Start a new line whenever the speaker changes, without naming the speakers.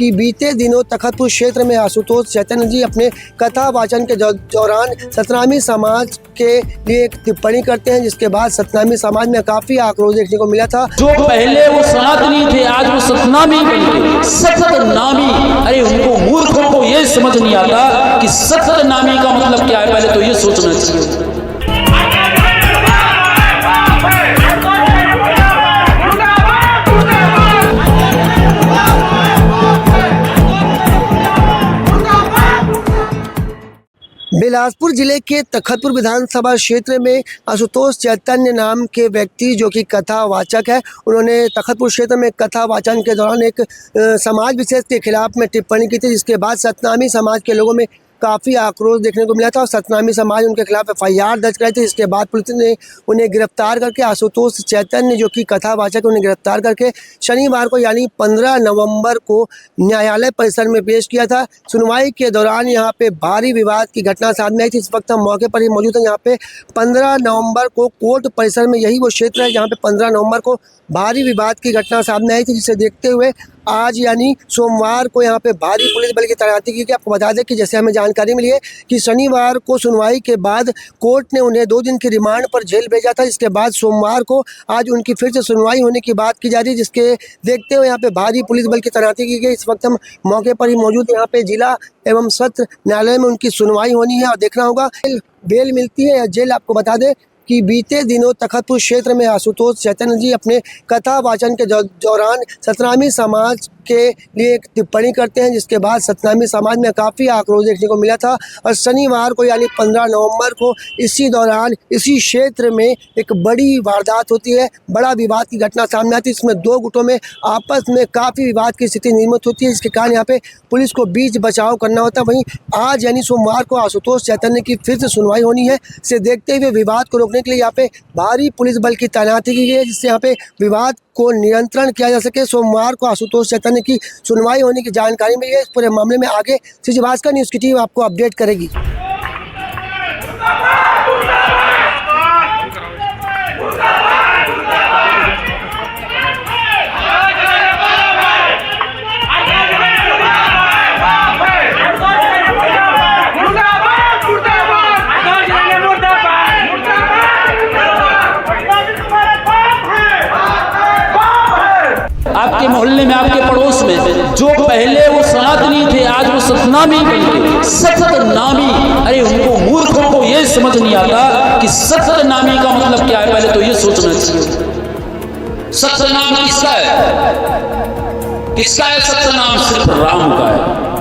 कि बीते दिनों तखतपुर क्षेत्र में आशुतोष चैतन्य जी अपने कथा वाचन के दौरान सतनामी समाज के लिए एक टिप्पणी करते हैं, जिसके बाद सतनामी समाज में काफी आक्रोश देखने को मिला था।
जो पहले वो सनातनी थे आज वो सतनामी बन गए, सतनामी। अरे उनको मूर्खों को ये समझ नहीं आता कि सतनामी का मतलब क्या है, पहले तो ये सोचना चाहिए।
बिलासपुर जिले के तखतपुर विधानसभा क्षेत्र में आशुतोष चैतन्य नाम के व्यक्ति जो कि कथा वाचक है, उन्होंने तखतपुर क्षेत्र में कथा वाचन के दौरान एक समाज विशेष के खिलाफ में टिप्पणी की थी, जिसके बाद सतनामी समाज के लोगों में काफ़ी आक्रोश देखने को मिला था और सतनामी समाज उनके खिलाफ FIR दर्ज कराई थी। इसके बाद पुलिस ने उन्हें गिरफ्तार करके आशुतोष चैतन्य जो कि कथा वाचक उन्हें गिरफ्तार करके शनिवार को यानी 15 नवंबर को न्यायालय परिसर में पेश किया था। सुनवाई के दौरान यहाँ पे भारी विवाद की घटना सामने आई थी। इस वक्त हम मौके पर ही मौजूद हैं। यहाँ पे 15 नवंबर को कोर्ट परिसर में यही वो क्षेत्र है जहाँ पे 15 नवंबर को भारी विवाद की घटना सामने आई थी, जिसे देखते हुए आज यानी सोमवार को यहाँ पे भारी पुलिस बल की तैनाती की गई। आपको बता दें कि जैसे हमें जानकारी मिली है कि शनिवार को सुनवाई के बाद कोर्ट ने उन्हें 2 दिन की रिमांड पर जेल भेजा था। इसके बाद सोमवार को आज उनकी फिर से सुनवाई होने की बात की जा रही है, जिसके देखते हुए यहाँ पे भारी पुलिस बल की तैनाती की गई। इस वक्त हम मौके पर ही मौजूद हैं। यहाँ पे जिला एवं सत्र न्यायालय में उनकी सुनवाई होनी है और देखना होगा बेल मिलती है या जेल। आपको बता दें कि बीते दिनों तखतपुर क्षेत्र में आशुतोष चैतन्य जी अपने कथा वाचन के दौरान सतनामी समाज के लिए एक टिप्पणी करते हैं, जिसके बाद सतनामी समाज में काफ़ी आक्रोश देखने को मिला था और शनिवार को यानी 15 नवंबर को इसी दौरान इसी क्षेत्र में एक बड़ी वारदात होती है, बड़ा विवाद की घटना सामने आती है। इसमें 2 गुटों में आपस में काफ़ी विवाद की स्थिति निर्मित होती है, जिसके कारण यहाँ पे पुलिस को बीच बचाव करना होता है। वहीं आज यानी सोमवार को आशुतोष चैतन्य की फिर से सुनवाई होनी है। इसे देखते हुए विवाद को रोकने के लिए यहाँ पे भारी पुलिस बल की तैनाती की गई है, जिससे यहाँ पे विवाद को नियंत्रण किया जा सके। सोमवार को आशुतोष चैतन्य की सुनवाई होने की जानकारी मिली है। इस पूरे मामले में आगे श्री भास्कर न्यूज़ की टीम आपको अपडेट करेगी।
आपके मोहल्ले में आपके पड़ोस में जो पहले वो सनातनी थे आज वो सतनामी बन गए, सतनामी। अरे उनको मूर्खों को ये समझ नहीं आता कि सतनामी का मतलब क्या है, पहले तो ये सोचना चाहिए। सतनाम किसका है? किसका है सतनाम? सिर्फ राम का है।